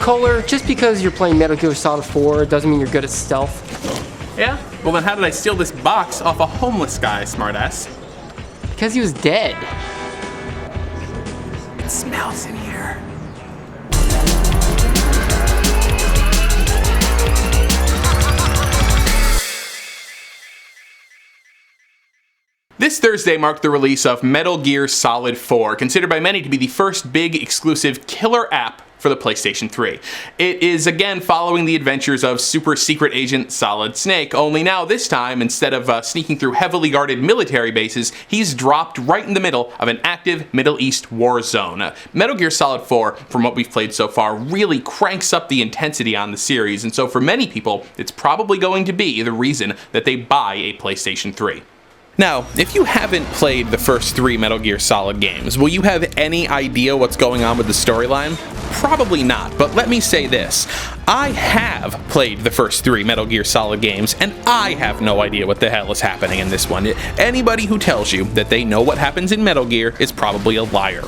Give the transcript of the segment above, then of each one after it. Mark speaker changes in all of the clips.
Speaker 1: Kohler, just because you're playing Metal Gear Solid 4 doesn't mean you're good at stealth.
Speaker 2: Yeah? Well then how did I steal this box off a homeless guy, smartass?
Speaker 1: Because he was dead.
Speaker 2: It smells in here. This Thursday marked the release of Metal Gear Solid 4, considered by many to be the first big exclusive killer app for the PlayStation 3. It is again following the adventures of super secret agent Solid Snake, only now this time, instead of sneaking through heavily guarded military bases, he's dropped right in the middle of an active Middle East war zone. Metal Gear Solid 4, from what we've played so far, really cranks up the intensity on the series, and so for many people, it's probably going to be the reason that they buy a PlayStation 3. Now, if you haven't played the first 3 Metal Gear Solid games, will you have any idea what's going on with the storyline? Probably not, but let me say this. I have played the first 3 Metal Gear Solid games, and I have no idea what the hell is happening in this one. Anybody who tells you that they know what happens in Metal Gear is probably a liar.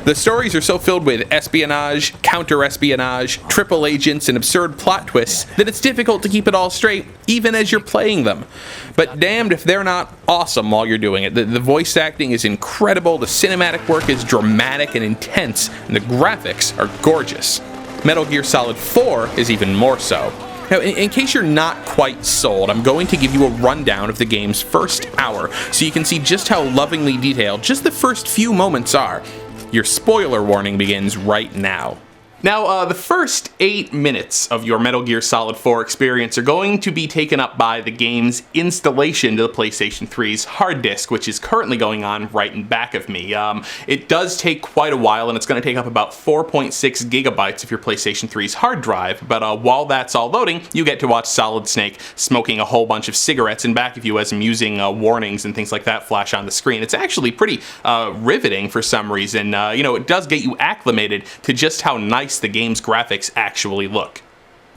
Speaker 2: The stories are so filled with espionage, counter-espionage, triple agents, and absurd plot twists that it's difficult to keep it all straight, even as you're playing them. But damned if they're not awesome while you're doing it. The voice acting is incredible, the cinematic work is dramatic and intense, and the graphics are gorgeous. Metal Gear Solid 4 is even more so. Now, in case you're not quite sold, I'm going to give you a rundown of the game's first hour, so you can see just how lovingly detailed just the first few moments are. Your spoiler warning begins right now. Now, the first 8 minutes of your Metal Gear Solid 4 experience are going to be taken up by the game's installation to the PlayStation 3's hard disk, which is currently going on right in back of me. It does take quite a while, and it's going to take up about 4.6 gigabytes of your PlayStation 3's hard drive, but while that's all loading, you get to watch Solid Snake smoking a whole bunch of cigarettes in back of you as amusing warnings and things like that flash on the screen. It's actually pretty riveting for some reason. It does get you acclimated to just how nice the game's graphics actually look.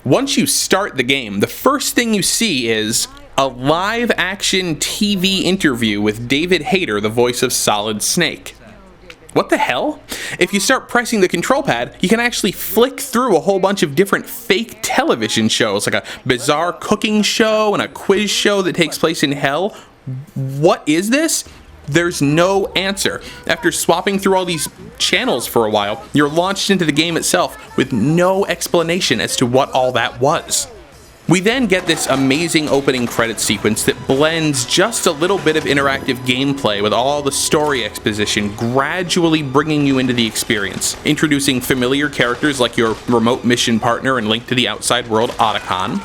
Speaker 2: Once you start the game, the first thing you see is a live-action TV interview with David Hayter, the voice of Solid Snake. What the hell? If you start pressing the control pad, you can actually flick through a whole bunch of different fake television shows, like a bizarre cooking show and a quiz show that takes place in hell. What is this? There's no answer. After swapping through all these channels for a while, you're launched into the game itself with no explanation as to what all that was. We then get this amazing opening credits sequence that blends just a little bit of interactive gameplay with all the story exposition, gradually bringing you into the experience, introducing familiar characters like your remote mission partner and Link to the Outside World Otacon,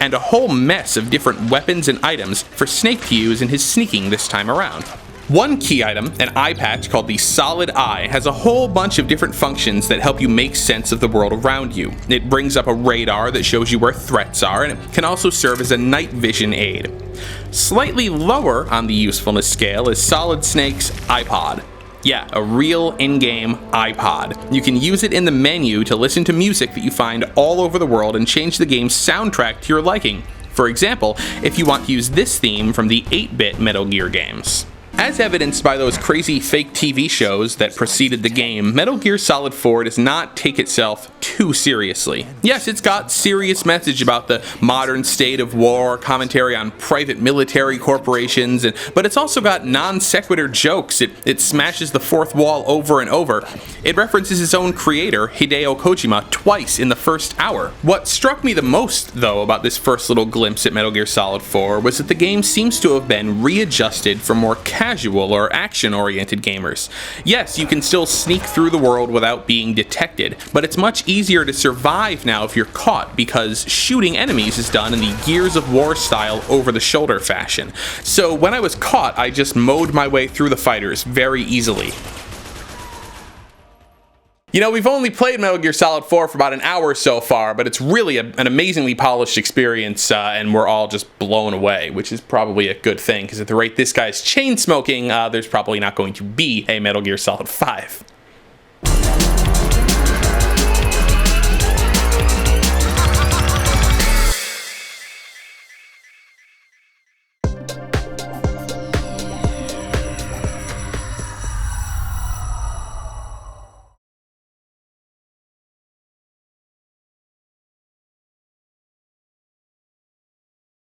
Speaker 2: and a whole mess of different weapons and items for Snake to use in his sneaking this time around. One key item, an eye patch called the Solid Eye, has a whole bunch of different functions that help you make sense of the world around you. It brings up a radar that shows you where threats are, and it can also serve as a night vision aid. Slightly lower on the usefulness scale is Solid Snake's iPod. Yeah, a real in-game iPod. You can use it in the menu to listen to music that you find all over the world and change the game's soundtrack to your liking. For example, if you want to use this theme from the 8-bit Metal Gear games. As evidenced by those crazy fake TV shows that preceded the game, Metal Gear Solid 4 does not take itself too seriously. Yes, it's got serious message about the modern state of war, commentary on private military corporations, but it's also got non-sequitur jokes. It smashes the fourth wall over and over. It references its own creator, Hideo Kojima, twice in the first hour. What struck me the most, though, about this first little glimpse at Metal Gear Solid 4 was that the game seems to have been readjusted for more casual or action-oriented gamers. Yes, you can still sneak through the world without being detected, but it's much easier to survive now if you're caught because shooting enemies is done in the Gears of War style over-the-shoulder fashion. So when I was caught, I just mowed my way through the fighters very easily. We've only played Metal Gear Solid 4 for about an hour so far, but it's really an amazingly polished experience, and we're all just blown away, which is probably a good thing, because at the rate this guy's chain smoking, there's probably not going to be a Metal Gear Solid 5.